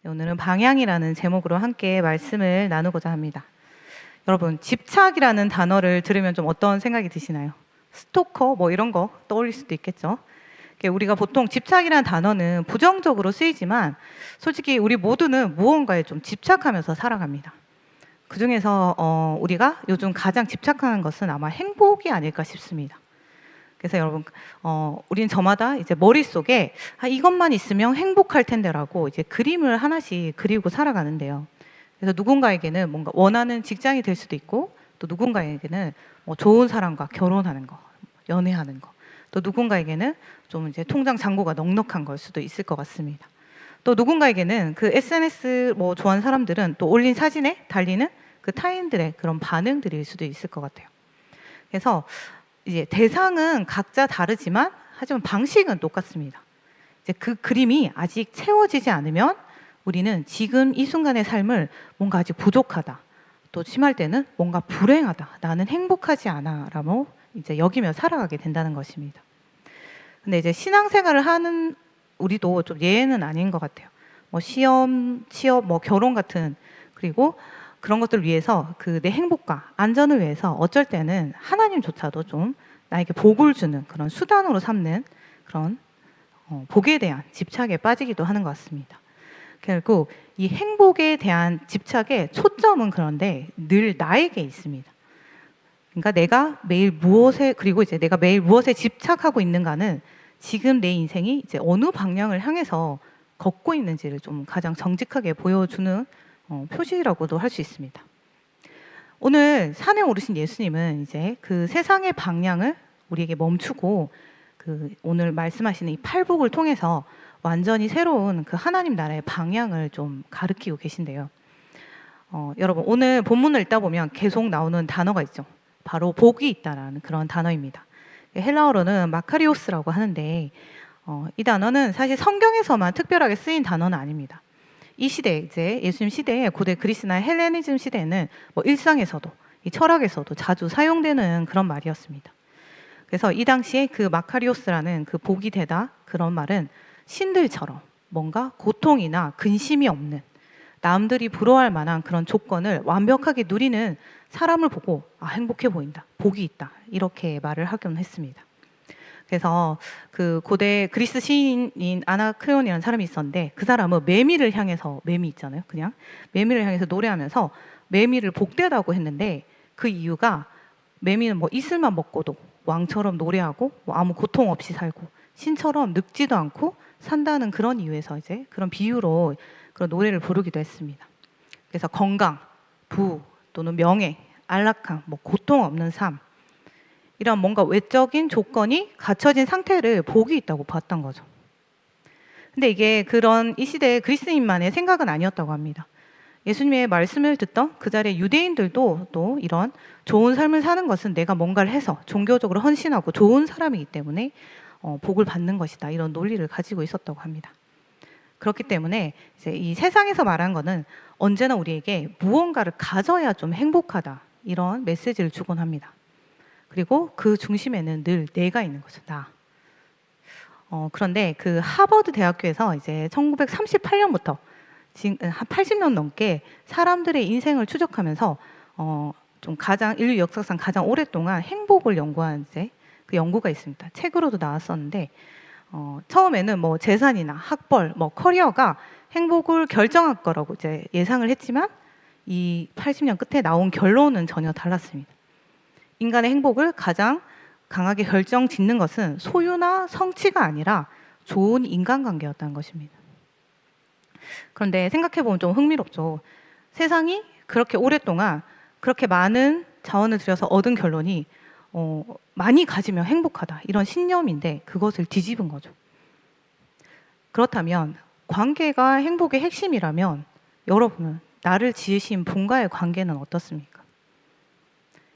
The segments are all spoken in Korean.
네, 오늘은 방향이라는 제목으로 함께 말씀을 나누고자 합니다. 여러분, 집착이라는 단어를 들으면 좀 어떤 생각이 드시나요? 스토커 뭐 이런 거 떠올릴 수도 있겠죠. 우리가 보통 집착이라는 단어는 부정적으로 쓰이지만 솔직히 우리 모두는 무언가에 좀 집착하면서 살아갑니다. 그중에서 우리가 요즘 가장 집착하는 것은 아마 행복이 아닐까 싶습니다. 그래서 여러분, 우리는 저마다 이제 머릿속에 이것만 있으면 행복할 텐데라고 이제 그림을 하나씩 그리고 살아가는데요. 그래서 누군가에게는 뭔가 원하는 직장이 될 수도 있고, 또 누군가에게는 뭐 좋은 사람과 결혼하는 거, 연애하는 거, 또 누군가에게는 좀 이제 통장 잔고가 넉넉한 걸 수도 있을 것 같습니다. 또 누군가에게는 그 SNS 뭐 좋아하는 사람들은 또 올린 사진에 달리는 그 타인들의 그런 반응들일 수도 있을 것 같아요. 그래서 이제 대상은 각자 다르지만 하지만 방식은 똑같습니다. 이제 그 그림이 아직 채워지지 않으면 우리는 지금 이 순간의 삶을 뭔가 아직 부족하다, 또 심할 때는 뭔가 불행하다, 나는 행복하지 않아라고 이제 여기며 살아가게 된다는 것입니다. 근데 이제 신앙생활을 하는 우리도 좀 예외는 아닌 것 같아요. 뭐 시험, 취업, 뭐 결혼 같은, 그리고 그런 것들을 위해서 그 내 행복과 안전을 위해서 어쩔 때는 하나님조차도 좀 나에게 복을 주는 그런 수단으로 삼는 그런 복에 대한 집착에 빠지기도 하는 것 같습니다. 결국 이 행복에 대한 집착의 초점은 그런데 늘 나에게 있습니다. 그러니까 내가 매일 무엇에, 그리고 이제 내가 매일 무엇에 집착하고 있는가는 지금 내 인생이 이제 어느 방향을 향해서 걷고 있는지를 좀 가장 정직하게 보여주는 표시라고도 할 수 있습니다. 오늘 산에 오르신 예수님은 이제 그 세상의 방향을 우리에게 멈추고 그 오늘 말씀하시는 이 팔복을 통해서 완전히 새로운 그 하나님 나라의 방향을 좀 가르치고 계신데요. 여러분, 오늘 본문을 읽다 보면 계속 나오는 단어가 있죠. 바로 복이 있다라는 그런 단어입니다. 헬라어로는 마카리오스라고 하는데 이 단어는 사실 성경에서만 특별하게 쓰인 단어는 아닙니다. 이 시대, 이제 예수님 시대에 고대 그리스나 헬레니즘 시대에는 뭐 일상에서도 이 철학에서도 자주 사용되는 그런 말이었습니다. 그래서 이 당시에 그 마카리오스라는 그 복이 되다 그런 말은 신들처럼 뭔가 고통이나 근심이 없는, 남들이 부러워할 만한 그런 조건을 완벽하게 누리는 사람을 보고 행복해 보인다, 복이 있다, 이렇게 말을 하곤 했습니다. 그래서 그 고대 그리스 시인인 아나크레온이라는 사람이 있었는데 그 사람은 매미를 향해서, 매미 있잖아요, 그냥 매미를 향해서 노래하면서 매미를 복되다고 했는데 그 이유가 매미는 뭐 이슬만 먹고도 왕처럼 노래하고 뭐 아무 고통 없이 살고 신처럼 늙지도 않고 산다는 그런 이유에서 이제 그런 비유로 그런 노래를 부르기도 했습니다. 그래서 건강, 부 또는 명예, 안락함, 뭐 고통 없는 삶, 이런 뭔가 외적인 조건이 갖춰진 상태를 복이 있다고 봤던 거죠. 근데 이게 그런 이 시대의 그리스인만의 생각은 아니었다고 합니다. 예수님의 말씀을 듣던 그 자리의 유대인들도 또 이런 좋은 삶을 사는 것은 내가 뭔가를 해서 종교적으로 헌신하고 좋은 사람이기 때문에 복을 받는 것이다, 이런 논리를 가지고 있었다고 합니다. 그렇기 때문에 이제 이 세상에서 말한 거는 언제나 우리에게 무언가를 가져야 좀 행복하다, 이런 메시지를 주곤 합니다. 그리고 그 중심에는 늘 내가 있는 거죠, 나. 그런데 그 하버드 대학교에서 이제 1938년부터 지금 한 80년 넘게 사람들의 인생을 추적하면서 좀 가장 인류 역사상 가장 오랫동안 행복을 연구한 이제 그 연구가 있습니다. 책으로도 나왔었는데 처음에는 뭐 재산이나 학벌, 뭐 커리어가 행복을 결정할 거라고 이제 예상을 했지만 이 80년 끝에 나온 결론은 전혀 달랐습니다. 인간의 행복을 가장 강하게 결정짓는 것은 소유나 성취가 아니라 좋은 인간관계였다는 것입니다. 그런데 생각해보면 좀 흥미롭죠. 세상이 그렇게 오랫동안 그렇게 많은 자원을 들여서 얻은 결론이 많이 가지면 행복하다, 이런 신념인데 그것을 뒤집은 거죠. 그렇다면 관계가 행복의 핵심이라면 여러분은 나를 지으신 분과의 관계는 어떻습니까?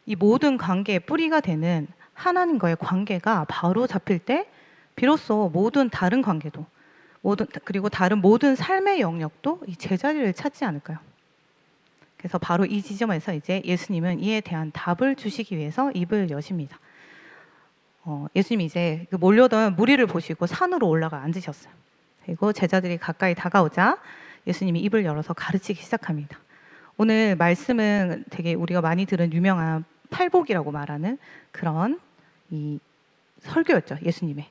이 모든 관계의 뿌리가 되는 하나님과의 관계가 바로 잡힐 때 비로소 모든 다른 관계도, 그리고 다른 모든 삶의 영역도 이 제자리를 찾지 않을까요? 그래서 바로 이 지점에서 이제 예수님은 이에 대한 답을 주시기 위해서 입을 여십니다. 예수님이 이제 그 몰려던 무리를 보시고 산으로 올라가 앉으셨어요. 그리고 제자들이 가까이 다가오자 예수님이 입을 열어서 가르치기 시작합니다. 오늘 말씀은 되게 우리가 많이 들은 유명한 팔복이라고 말하는 그런 이 설교였죠, 예수님의.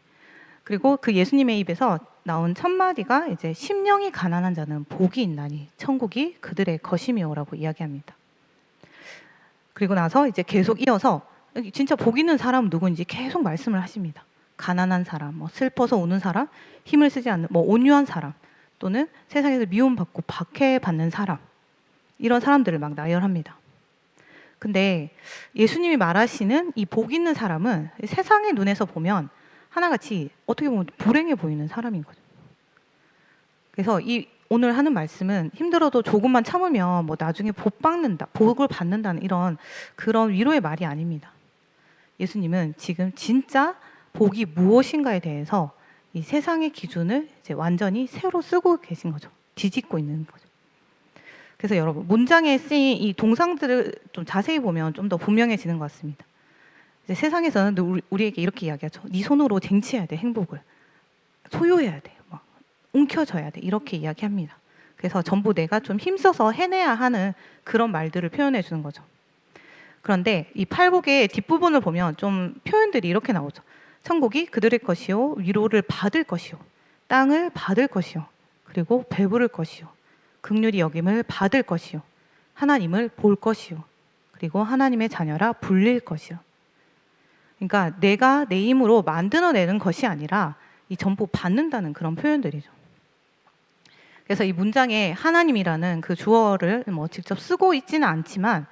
그리고 그 예수님의 입에서 나온 첫 마디가 이제 심령이 가난한 자는 복이 있나니 천국이 그들의 것이미오라고 이야기합니다. 그리고 나서 이제 계속 이어서 진짜 복 있는 사람은 누구인지 계속 말씀을 하십니다. 가난한 사람, 뭐 슬퍼서 우는 사람, 힘을 쓰지 않는 뭐 온유한 사람, 또는 세상에서 미움받고 박해받는 사람, 이런 사람들을 막 나열합니다. 근데 예수님이 말하시는 이 복 있는 사람은 세상의 눈에서 보면 하나같이 어떻게 보면 불행해 보이는 사람인 거죠. 그래서 이 오늘 하는 말씀은 힘들어도 조금만 참으면 뭐 나중에 복을 받는다는 이런 그런 위로의 말이 아닙니다. 예수님은 지금 진짜 복이 무엇인가에 대해서 이 세상의 기준을 이제 완전히 새로 쓰고 계신 거죠. 뒤집고 있는 거죠. 그래서 여러분 문장에 쓰인 이 동상들을 좀 자세히 보면 좀 더 분명해지는 것 같습니다. 이제 세상에서는 우리에게 이렇게 이야기하죠. 네 손으로 쟁취해야 돼, 행복을. 소유해야 돼. 막 움켜져야 돼. 이렇게 이야기합니다. 그래서 전부 내가 좀 힘써서 해내야 하는 그런 말들을 표현해 주는 거죠. 그런데 이 팔복의 뒷부분을 보면 좀 표현들이 이렇게 나오죠. 천국이 그들의 것이요, 위로를 받을 것이요, 땅을 받을 것이요, 그리고 배부를 것이요, 긍휼히 여김을 받을 것이요, 하나님을 볼 것이요, 그리고 하나님의 자녀라 불릴 것이요. 그러니까 내가 내 힘으로 만들어내는 것이 아니라 이 전부 받는다는 그런 표현들이죠. 그래서 이 문장에 하나님이라는 그 주어를 뭐 직접 쓰고 있지는 않지만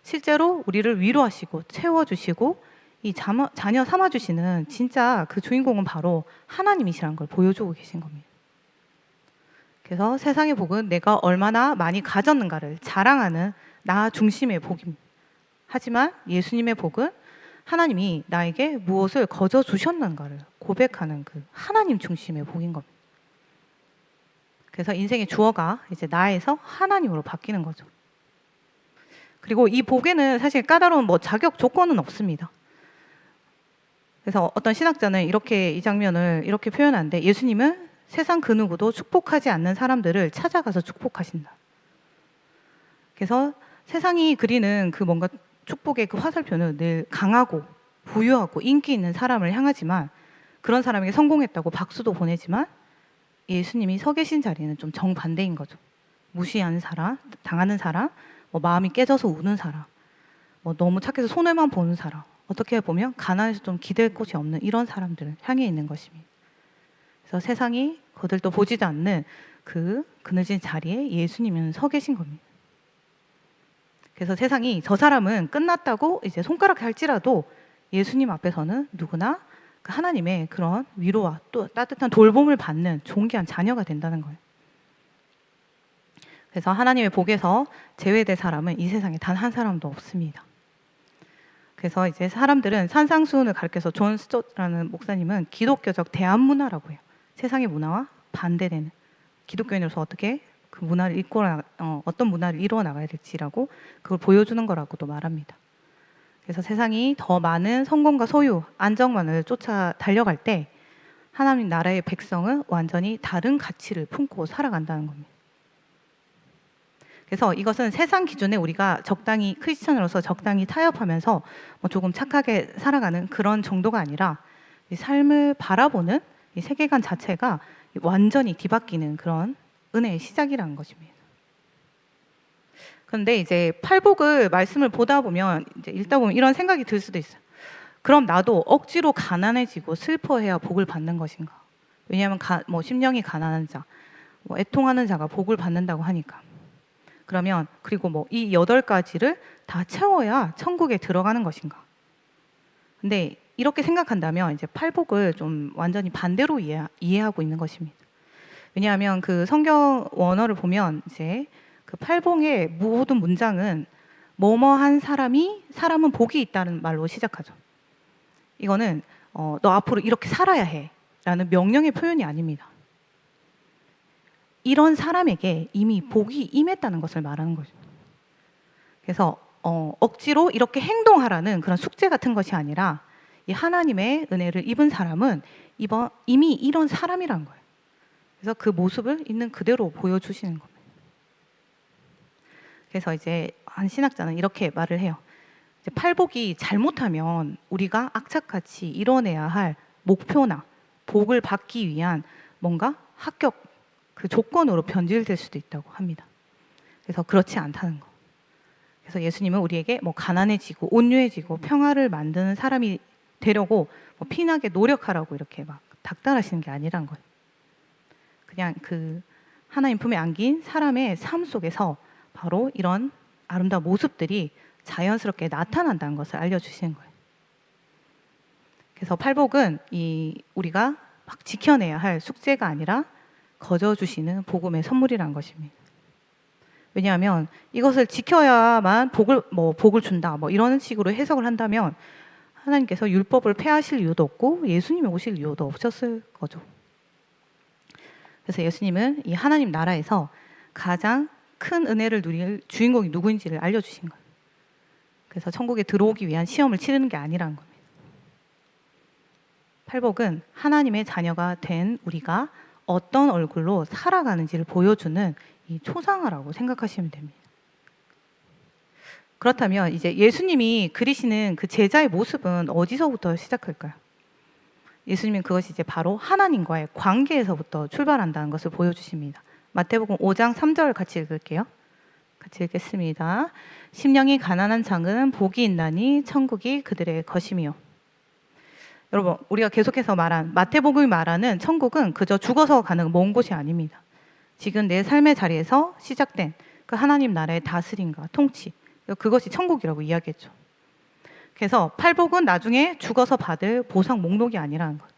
실제로 우리를 위로하시고 채워주시고 이 자녀 삼아주시는 진짜 그 주인공은 바로 하나님이시라는 걸 보여주고 계신 겁니다. 그래서 세상의 복은 내가 얼마나 많이 가졌는가를 자랑하는 나 중심의 복입니다. 하지만 예수님의 복은 하나님이 나에게 무엇을 거저 주셨는가를 고백하는 그 하나님 중심의 복인 겁니다. 그래서 인생의 주어가 이제 나에서 하나님으로 바뀌는 거죠. 그리고 이 복에는 사실 까다로운 뭐 자격 조건은 없습니다. 그래서 어떤 신학자는 이렇게 이 장면을 이렇게 표현하는데 예수님은 세상 그 누구도 축복하지 않는 사람들을 찾아가서 축복하신다. 그래서 세상이 그리는 그 뭔가 축복의 그 화살표는 늘 강하고 부유하고 인기 있는 사람을 향하지만 그런 사람에게 성공했다고 박수도 보내지만 예수님이 서 계신 자리는 좀 정반대인 거죠. 무시하는 사람, 당하는 사람, 뭐 마음이 깨져서 우는 사람, 뭐 너무 착해서 손해만 보는 사람, 어떻게 보면 가난해서 좀 기댈 곳이 없는 이런 사람들을 향해 있는 것입니다. 그래서 세상이 거들떠 보지도 않는 그 그늘진 자리에 예수님은 서 계신 겁니다. 그래서 세상이 저 사람은 끝났다고 이제 손가락 할지라도 예수님 앞에서는 누구나 그 하나님의 그런 위로와 또 따뜻한 돌봄을 받는 존귀한 자녀가 된다는 거예요. 그래서 하나님의 복에서 제외될 사람은 이 세상에 단 한 사람도 없습니다. 그래서 이제 사람들은 산상수훈을 가르쳐서 존 스토트라는 목사님은 기독교적 대안문화라고 해요. 세상의 문화와 반대되는 기독교인으로서 어떻게 그 문화를 어떤 문화를 이루어 나가야 될지라고 그걸 보여주는 거라고도 말합니다. 그래서 세상이 더 많은 성공과 소유, 안정만을 쫓아 달려갈 때 하나님 나라의 백성은 완전히 다른 가치를 품고 살아간다는 겁니다. 그래서 이것은 세상 기준에 우리가 적당히 크리스천으로서 적당히 타협하면서 뭐 조금 착하게 살아가는 그런 정도가 아니라 이 삶을 바라보는 이 세계관 자체가 완전히 뒤바뀌는 그런 은혜의 시작이라는 것입니다. 그런데 이제 팔복을 말씀을 보다 보면 이제 읽다 보면 이런 생각이 들 수도 있어요. 그럼 나도 억지로 가난해지고 슬퍼해야 복을 받는 것인가? 왜냐하면 뭐 심령이 가난한 자, 뭐 애통하는 자가 복을 받는다고 하니까. 그러면 그리고 뭐 이 8가지를 다 채워야 천국에 들어가는 것인가? 근데 이렇게 생각한다면 이제 팔복을 좀 완전히 반대로 이해하고 있는 것입니다. 왜냐하면 그 성경 원어를 보면 이제 그 팔복의 모든 문장은 뭐뭐한 사람은 복이 있다는 말로 시작하죠. 이거는 너 앞으로 이렇게 살아야 해 라는 명령의 표현이 아닙니다. 이런 사람에게 이미 복이 임했다는 것을 말하는 거죠. 그래서 억지로 이렇게 행동하라는 그런 숙제 같은 것이 아니라 이 하나님의 은혜를 입은 사람은 이미 이런 사람이라는 거예요. 그래서 그 모습을 있는 그대로 보여주시는 겁니다. 그래서 이제 한 신학자는 이렇게 말을 해요. 이제 팔복이 잘못하면 우리가 악착같이 이뤄내야 할 목표나 복을 받기 위한 뭔가 합격 그 조건으로 변질될 수도 있다고 합니다. 그래서 그렇지 않다는 거. 그래서 예수님은 우리에게 뭐 가난해지고 온유해지고 평화를 만드는 사람이 되려고 뭐 피나게 노력하라고 이렇게 막 닥달하시는 게 아니란 거예요. 그냥 그 하나님 품에 안긴 사람의 삶 속에서 바로 이런 아름다운 모습들이 자연스럽게 나타난다는 것을 알려주시는 거예요. 그래서 팔복은 우리가 막 지켜내야 할 숙제가 아니라 거저 주시는 복음의 선물이란 것입니다. 왜냐하면 이것을 지켜야만 복을 준다 뭐 이런 식으로 해석을 한다면 하나님께서 율법을 폐하실 이유도 없고 예수님이 오실 이유도 없었을 거죠. 그래서 예수님은 이 하나님 나라에서 가장 큰 은혜를 누릴 주인공이 누구인지를 알려주신 거예요. 그래서 천국에 들어오기 위한 시험을 치르는 게 아니라는 겁니다. 팔복은 하나님의 자녀가 된 우리가 어떤 얼굴로 살아가는지를 보여주는 이 초상화라고 생각하시면 됩니다. 그렇다면 이제 예수님이 그리시는 그 제자의 모습은 어디서부터 시작할까요? 예수님은 그것이 이제 바로 하나님과의 관계에서부터 출발한다는 것을 보여주십니다. 마태복음 5장 3절 같이 읽을게요. 같이 읽겠습니다. 심령이 가난한 자는 복이 있나니 천국이 그들의 것이며. 여러분, 우리가 계속해서 말한 마태복음이 말하는 천국은 그저 죽어서 가는 먼 곳이 아닙니다. 지금 내 삶의 자리에서 시작된 그 하나님 나라의 다스림과 통치, 그것이 천국이라고 이야기했죠. 그래서 팔복은 나중에 죽어서 받을 보상 목록이 아니라는 것.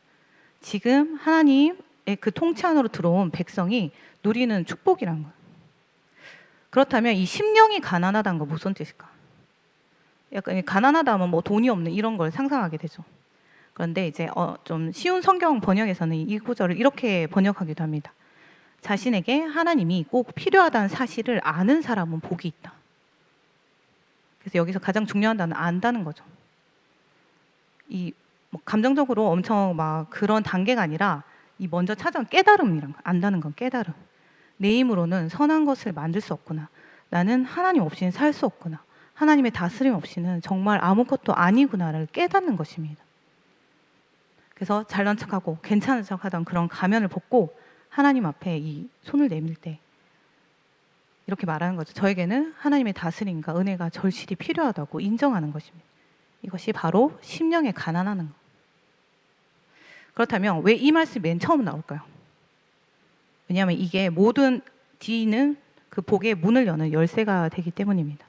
지금 하나님의 그 통치 안으로 들어온 백성이 누리는 축복이라는 것. 그렇다면 이 심령이 가난하다는 건 무슨 뜻일까? 약간 가난하다 하면 뭐 돈이 없는 이런 걸 상상하게 되죠. 그런데 이제 좀 쉬운 성경 번역에서는 이 구절을 이렇게 번역하기도 합니다. 자신에게 하나님이 꼭 필요하다는 사실을 아는 사람은 복이 있다. 그래서 여기서 가장 중요한 단어는 안다는 거죠. 뭐 감정적으로 엄청 막 그런 단계가 아니라 이 먼저 찾아온 깨달음이란 거. 안다는 건 깨달음. 내 힘으로는 선한 것을 만들 수 없구나. 나는 하나님 없이는 살 수 없구나. 하나님의 다스림 없이는 정말 아무것도 아니구나를 깨닫는 것입니다. 그래서 잘난 척하고 괜찮은 척하던 그런 가면을 벗고 하나님 앞에 이 손을 내밀 때 이렇게 말하는 거죠. 저에게는 하나님의 다스림과 은혜가 절실히 필요하다고 인정하는 것입니다. 이것이 바로 심령에 가난하는 것. 그렇다면 왜 이 말씀이 맨 처음 나올까요? 왜냐하면 이게 모든 뒤는 그 복의 문을 여는 열쇠가 되기 때문입니다.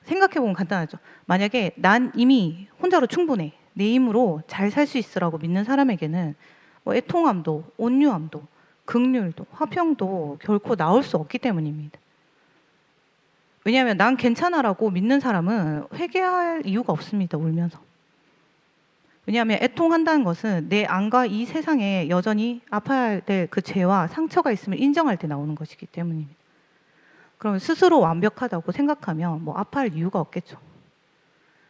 생각해보면 간단하죠. 만약에 난 이미 혼자로 충분해. 내 힘으로 잘 살 수 있으라고 믿는 사람에게는 뭐 애통함도 온유함도 긍휼도 화평도 결코 나올 수 없기 때문입니다. 왜냐하면 난 괜찮아라고 믿는 사람은 회개할 이유가 없습니다. 울면서. 왜냐하면 애통한다는 것은 내 안과 이 세상에 여전히 아파야 될 그 죄와 상처가 있음을 인정할 때 나오는 것이기 때문입니다. 그러면 스스로 완벽하다고 생각하면 뭐 아파할 이유가 없겠죠.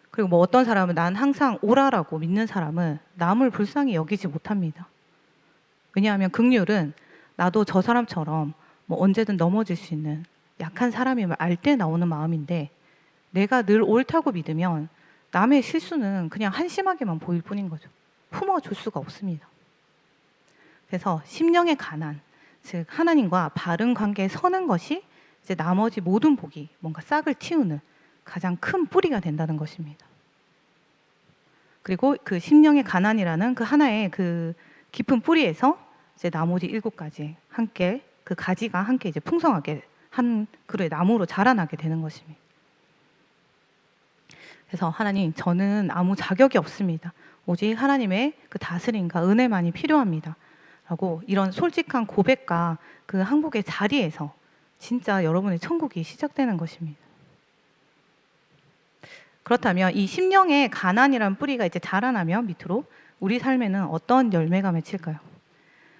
그리고 뭐 어떤 사람은 난 항상 오라라고 믿는 사람은 남을 불쌍히 여기지 못합니다. 왜냐하면 긍휼은 나도 저 사람처럼 뭐 언제든 넘어질 수 있는 약한 사람임을 알 때 나오는 마음인데 내가 늘 옳다고 믿으면 남의 실수는 그냥 한심하게만 보일 뿐인 거죠. 품어줄 수가 없습니다. 그래서 심령의 가난, 즉 하나님과 바른 관계에 서는 것이 이제 나머지 모든 복이 뭔가 싹을 틔우는 가장 큰 뿌리가 된다는 것입니다. 그리고 그 심령의 가난이라는 그 하나의 그 깊은 뿌리에서 이제 나머지 7가지 함께 그 가지가 함께 이제 풍성하게 한 그루의 나무로 자라나게 되는 것입니다. 그래서 하나님, 저는 아무 자격이 없습니다. 오직 하나님의 그 다스림과 은혜만이 필요합니다. 라고 이런 솔직한 고백과 그 항복의 자리에서 진짜 여러분의 천국이 시작되는 것입니다. 그렇다면 이 심령의 가난이란 뿌리가 이제 자라나면 밑으로 우리 삶에는 어떤 열매가 맺힐까요?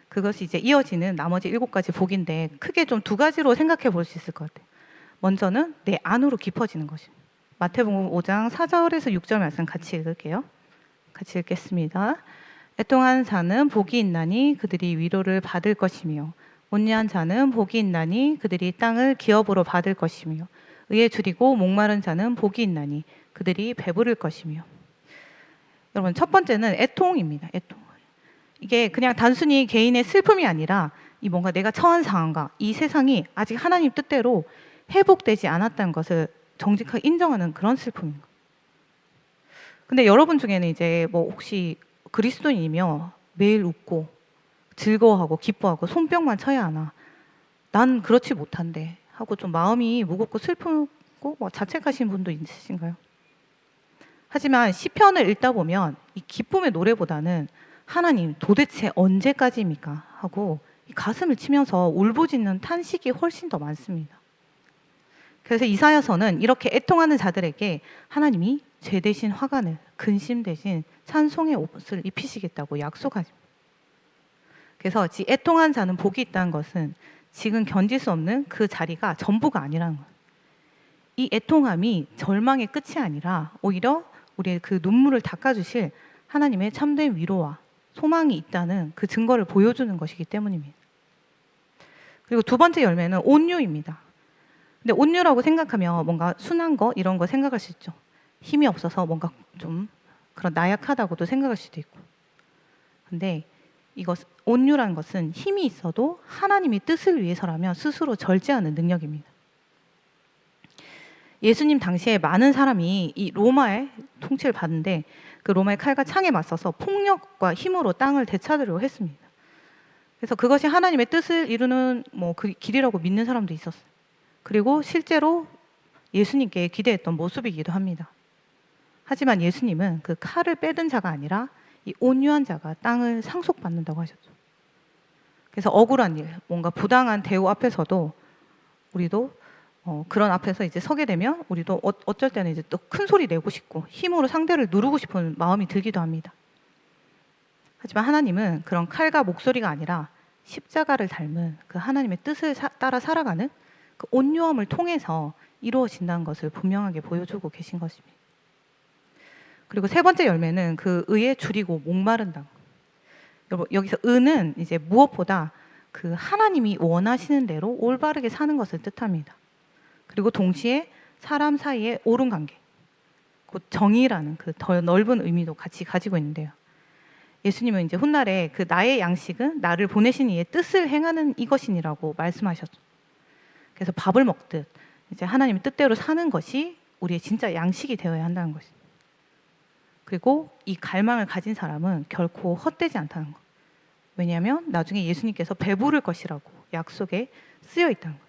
그것이 이제 이어지는 나머지 7가지 복인데 크게 좀 2가지로 생각해 볼 수 있을 것 같아요. 먼저는 내 안으로 깊어지는 것입니다. 마태복음 5장 4절에서 6절 말씀 같이 읽을게요. 같이 읽겠습니다. 애통한 자는 복이 있나니 그들이 위로를 받을 것이며 온유한 자는 복이 있나니 그들이 땅을 기업으로 받을 것이며 의에 줄이고 목마른 자는 복이 있나니 그들이 배부를 것이며. 여러분, 첫 번째는 애통입니다. 애통. 이게 그냥 단순히 개인의 슬픔이 아니라 이 뭔가 내가 처한 상황과 이 세상이 아직 하나님 뜻대로 회복되지 않았다는 것을 정직하게 인정하는 그런 슬픔인 거예요. 근데 여러분 중에는 이제 뭐 혹시 그리스도인이며 매일 웃고 즐거워하고 기뻐하고 손뼉만 쳐야 하나, 난 그렇지 못한데 하고 좀 마음이 무겁고 슬프고 뭐 자책하시는 분도 있으신가요? 하지만 시편을 읽다 보면 이 기쁨의 노래보다는 하나님 도대체 언제까지입니까? 하고 이 가슴을 치면서 울부짖는 탄식이 훨씬 더 많습니다. 그래서 이사야서는 이렇게 애통하는 자들에게 하나님이 죄 대신 화관을, 근심 대신 찬송의 옷을 입히시겠다고 약속하십니다. 그래서 애통한 자는 복이 있다는 것은 지금 견딜 수 없는 그 자리가 전부가 아니라는 거예요. 이 애통함이 절망의 끝이 아니라 오히려 우리의 그 눈물을 닦아주실 하나님의 참된 위로와 소망이 있다는 그 증거를 보여주는 것이기 때문입니다. 그리고 두 번째 열매는 온유입니다. 근데 온유라고 생각하면 뭔가 순한 거 이런 거 생각할 수 있죠. 힘이 없어서 뭔가 좀 그런 나약하다고도 생각할 수도 있고. 근데 온유라는 것은 힘이 있어도 하나님의 뜻을 위해서라면 스스로 절제하는 능력입니다. 예수님 당시에 많은 사람이 이 로마의 통치를 받는데 그 로마의 칼과 창에 맞서서 폭력과 힘으로 땅을 되찾으려고 했습니다. 그래서 그것이 하나님의 뜻을 이루는 그 길이라고 믿는 사람도 있었어요. 그리고 실제로 예수님께 기대했던 모습이기도 합니다. 하지만 예수님은 그 칼을 빼든 자가 아니라 이 온유한 자가 땅을 상속받는다고 하셨죠. 그래서 억울한 일, 뭔가 부당한 대우 앞에서도 우리도 그런 앞에서 이제 서게 되면 우리도 어쩔 때는 이제 또 큰 소리 내고 싶고 힘으로 상대를 누르고 싶은 마음이 들기도 합니다. 하지만 하나님은 그런 칼과 목소리가 아니라 십자가를 닮은 그 하나님의 뜻을 따라 살아가는 그 온유함을 통해서 이루어진다는 것을 분명하게 보여주고 계신 것입니다. 그리고 세 번째 열매는 그 의에 줄이고 목마른다. 여기서 의는 이제 무엇보다 그 하나님이 원하시는 대로 올바르게 사는 것을 뜻합니다. 그리고 동시에 사람 사이의 옳은 관계, 곧 정의라는 그 더 넓은 의미도 같이 가지고 있는데요. 예수님은 이제 훗날에 그 나의 양식은 나를 보내신 이의 뜻을 행하는 이것이니라고 말씀하셨죠. 그래서 밥을 먹듯 이제 하나님의 뜻대로 사는 것이 우리의 진짜 양식이 되어야 한다는 것입니다. 그리고 이 갈망을 가진 사람은 결코 헛되지 않다는 것. 왜냐하면 나중에 예수님께서 배부를 것이라고 약속에 쓰여 있다는 것.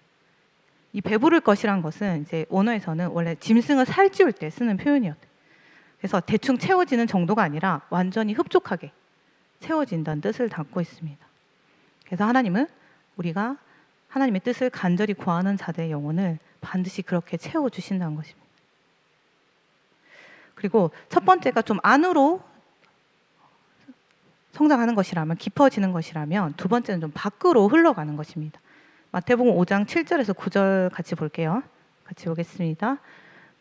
이 배부를 것이란 것은 이제 원어에서는 원래 짐승을 살찌울 때 쓰는 표현이었대요. 그래서 대충 채워지는 정도가 아니라 완전히 흡족하게 채워진다는 뜻을 담고 있습니다. 그래서 하나님은 우리가 하나님의 뜻을 간절히 구하는 자들의 영혼을 반드시 그렇게 채워주신다는 것입니다. 그리고 첫 번째가 좀 안으로 성장하는 것이라면, 깊어지는 것이라면, 두 번째는 좀 밖으로 흘러가는 것입니다. 마태복음 5장 7절에서 9절 같이 볼게요. 같이 보겠습니다.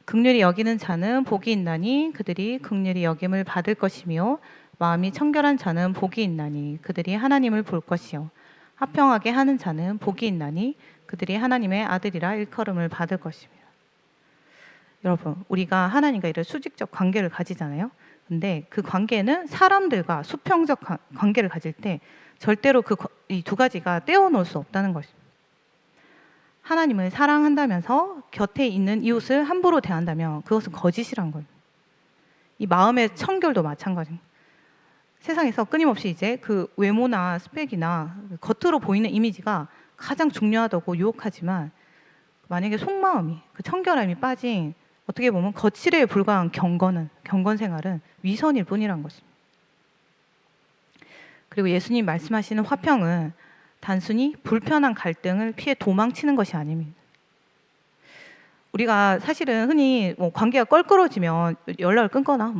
긍휼히 여기는 자는 복이 있나니 그들이 긍휼히 여김을 받을 것이며, 마음이 청결한 자는 복이 있나니 그들이 하나님을 볼 것이요, 화평하게 하는 자는 복이 있나니 그들이 하나님의 아들이라 일컬음을 받을 것입니다. 여러분, 우리가 하나님과 이런 수직적 관계를 가지잖아요. 근데 그 관계는 사람들과 수평적 관계를 가질 때 절대로 이 두 가지가 떼어놓을 수 없다는 것입니다. 하나님을 사랑한다면서 곁에 있는 이웃을 함부로 대한다면 그것은 거짓이란 거예요. 이 마음의 청결도 마찬가지입니다. 세상에서 끊임없이 이제 그 외모나 스펙이나 겉으로 보이는 이미지가 가장 중요하다고 유혹하지만, 만약에 속마음이, 그 청결함이 빠진 어떻게 보면 거칠에 불과한 경건 생활은 위선일 뿐이란 것입니다. 그리고 예수님 말씀하시는 화평은 단순히 불편한 갈등을 피해 도망치는 것이 아닙니다. 우리가 사실은 흔히 관계가 껄끄러지면 연락을 끊거나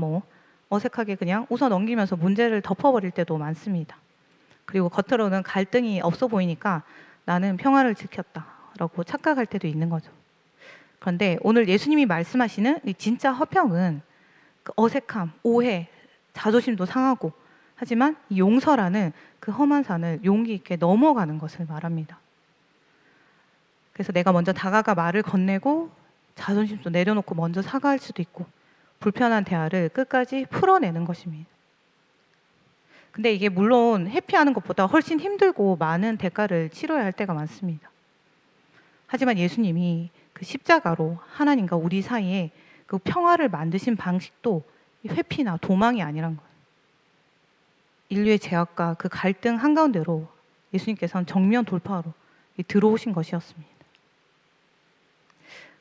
어색하게 그냥 웃어 넘기면서 문제를 덮어버릴 때도 많습니다. 그리고 겉으로는 갈등이 없어 보이니까 나는 평화를 지켰다라고 착각할 때도 있는 거죠. 그런데 오늘 예수님이 말씀하시는 이 진짜 화평은 그 어색함, 오해, 자존심도 상하고, 하지만 이 용서라는 그 험한 산을 용기 있게 넘어가는 것을 말합니다. 그래서 내가 먼저 다가가 말을 건네고 자존심도 내려놓고 먼저 사과할 수도 있고 불편한 대화를 끝까지 풀어내는 것입니다. 근데 이게 물론 회피하는 것보다 훨씬 힘들고 많은 대가를 치러야 할 때가 많습니다. 하지만 예수님이 그 십자가로 하나님과 우리 사이에 그 평화를 만드신 방식도 회피나 도망이 아니란 거예요. 인류의 죄악과 그 갈등 한가운데로 예수님께서는 정면 돌파로 들어오신 것이었습니다.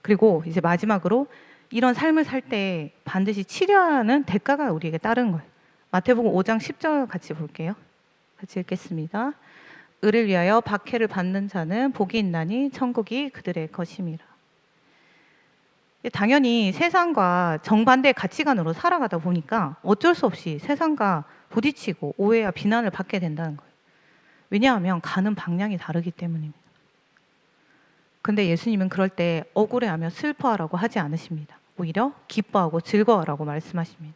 그리고 이제 마지막으로 이런 삶을 살 때 반드시 치러야 하는 대가가 우리에게 따르는 거예요. 마태복음 5장 10절 같이 볼게요. 같이 읽겠습니다. 의를 위하여 박해를 받는 자는 복이 있나니 천국이 그들의 것임이라. 당연히 세상과 정반대의 가치관으로 살아가다 보니까 어쩔 수 없이 세상과 부딪히고 오해와 비난을 받게 된다는 거예요. 왜냐하면 가는 방향이 다르기 때문입니다. 근데 예수님은 그럴 때 억울해하며 슬퍼하라고 하지 않으십니다. 오히려 기뻐하고 즐거워하라고 말씀하십니다.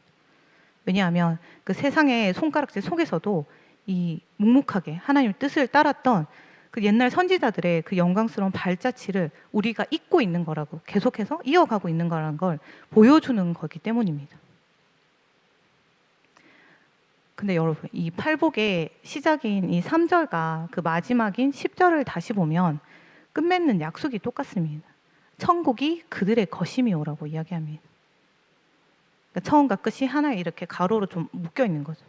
왜냐하면 그 세상의 손가락질 속에서도 이 묵묵하게 하나님의 뜻을 따랐던 그 옛날 선지자들의 그 영광스러운 발자취를 우리가 잇고 있는 거라고, 계속해서 이어가고 있는 거라는 걸 보여주는 거기 때문입니다. 근데 여러분, 이 팔복의 시작인 이 3절과 그 마지막인 10절을 다시 보면 끝맺는 약속이 똑같습니다. 천국이 그들의 것임이오라고 이야기합니다. 그러니까 처음과 끝이 하나에 이렇게 가로로 좀 묶여 있는 거죠.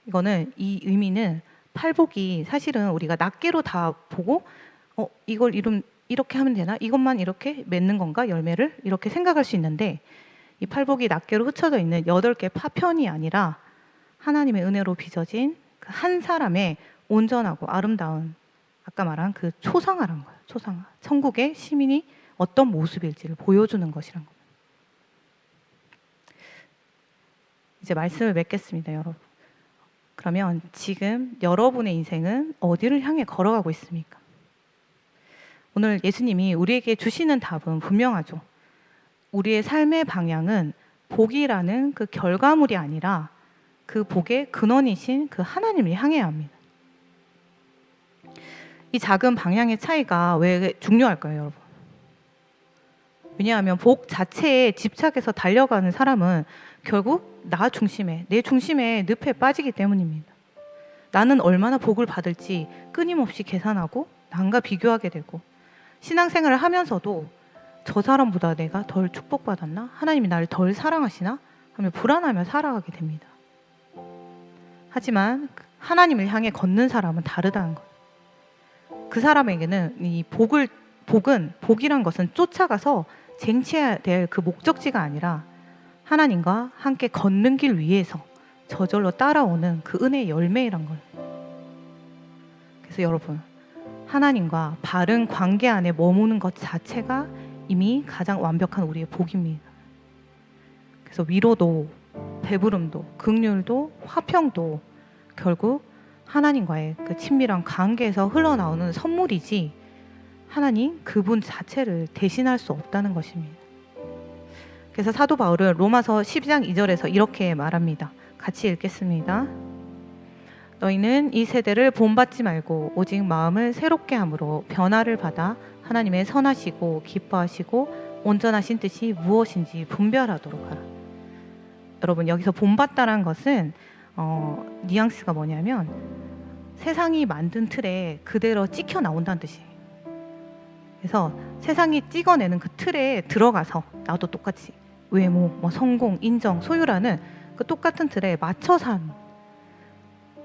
이거는, 이 의미는 팔복이 사실은 우리가 낱개로 다 보고 이걸 이렇게 하면 되나? 이것만 이렇게 맺는 건가? 열매를? 이렇게 생각할 수 있는데, 이 팔복이 낱개로 흩어져 있는 8개 파편이 아니라 하나님의 은혜로 빚어진 그 한 사람의 온전하고 아름다운, 아까 말한 그 초상화란 거예요. 초상화. 천국의 시민이 어떤 모습일지를 보여주는 것이란 겁니다. 이제 말씀을 맺겠습니다, 여러분. 그러면 지금 여러분의 인생은 어디를 향해 걸어가고 있습니까? 오늘 예수님이 우리에게 주시는 답은 분명하죠. 우리의 삶의 방향은 복이라는 그 결과물이 아니라 그 복의 근원이신 그 하나님을 향해야 합니다. 이 작은 방향의 차이가 왜 중요할까요, 여러분? 왜냐하면 복 자체에 집착해서 달려가는 사람은 결국 나 중심에, 내 중심에 늪에 빠지기 때문입니다. 나는 얼마나 복을 받을지 끊임없이 계산하고 남과 비교하게 되고, 신앙생활을 하면서도 저 사람보다 내가 덜 축복받았나? 하나님이 나를 덜 사랑하시나? 하며 불안하며 살아가게 됩니다. 하지만 하나님을 향해 걷는 사람은 다르다는 거예요. 그 사람에게는 이 복이란 것은 쫓아가서 쟁취해야 될 그 목적지가 아니라 하나님과 함께 걷는 길 위에서 저절로 따라오는 그 은혜의 열매란 거예요. 그래서 여러분, 하나님과 바른 관계 안에 머무는 것 자체가 이미 가장 완벽한 우리의 복입니다. 그래서 위로도, 배부름도, 긍휼도, 화평도 결국 하나님과의 그 친밀한 관계에서 흘러나오는 선물이지 하나님 그분 자체를 대신할 수 없다는 것입니다. 그래서 사도 바울은 로마서 12장 2절에서 이렇게 말합니다. 같이 읽겠습니다. 너희는 이 세대를 본받지 말고 오직 마음을 새롭게 함으로 변화를 받아 하나님의 선하시고 기뻐하시고 온전하신 뜻이 무엇인지 분별하도록 하라. 여러분, 여기서 본받다라는 것은 뉘앙스가 뭐냐면 세상이 만든 틀에 그대로 찍혀 나온다는 뜻이에요. 그래서 세상이 찍어내는 그 틀에 들어가서 나도 똑같이 외모, 성공, 인정, 소유라는 그 똑같은 틀에 맞춰 사는.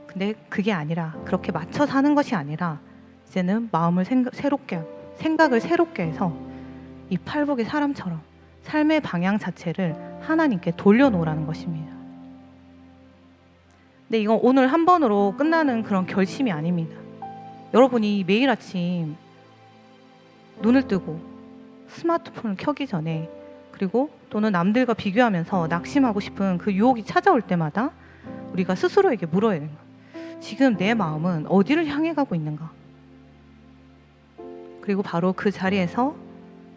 근데 그게 아니라, 그렇게 맞춰 사는 것이 아니라 이제는 마음을 새롭게 하고 생각을 새롭게 해서 이 팔복의 사람처럼 삶의 방향 자체를 하나님께 돌려놓으라는 것입니다. 근데 이건 오늘 한 번으로 끝나는 그런 결심이 아닙니다. 여러분이 매일 아침 눈을 뜨고 스마트폰을 켜기 전에, 그리고 또는 남들과 비교하면서 낙심하고 싶은 그 유혹이 찾아올 때마다 우리가 스스로에게 물어야 되는 거예요. 지금 내 마음은 어디를 향해 가고 있는가? 그리고 바로 그 자리에서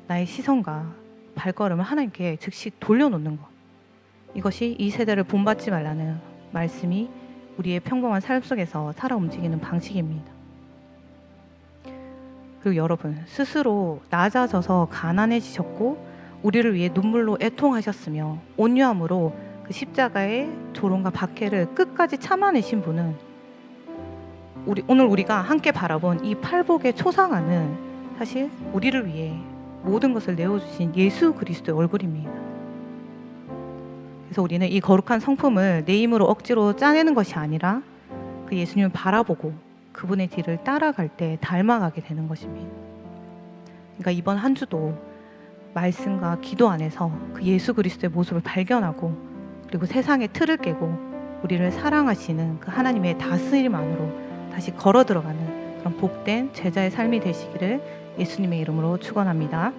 나의 시선과 발걸음을 하나님께 즉시 돌려놓는 것. 이것이 이 세대를 본받지 말라는 말씀이 우리의 평범한 삶 속에서 살아 움직이는 방식입니다. 그리고 여러분 스스로 낮아져서 가난해지셨고 우리를 위해 눈물로 애통하셨으며 온유함으로 그 십자가의 조롱과 박해를 끝까지 참아내신 분은 오늘 우리가 함께 바라본 이 팔복의 초상화는 사실 우리를 위해 모든 것을 내어주신 예수 그리스도의 얼굴입니다. 그래서 우리는 이 거룩한 성품을 내 힘으로 억지로 짜내는 것이 아니라 그 예수님을 바라보고 그분의 뒤를 따라갈 때 닮아가게 되는 것입니다. 그러니까 이번 한 주도 말씀과 기도 안에서 그 예수 그리스도의 모습을 발견하고 그리고 세상의 틀을 깨고 우리를 사랑하시는 그 하나님의 다스림 안으로 다시 걸어 들어가는 그런 복된 제자의 삶이 되시기를 예수님의 이름으로 축원합니다.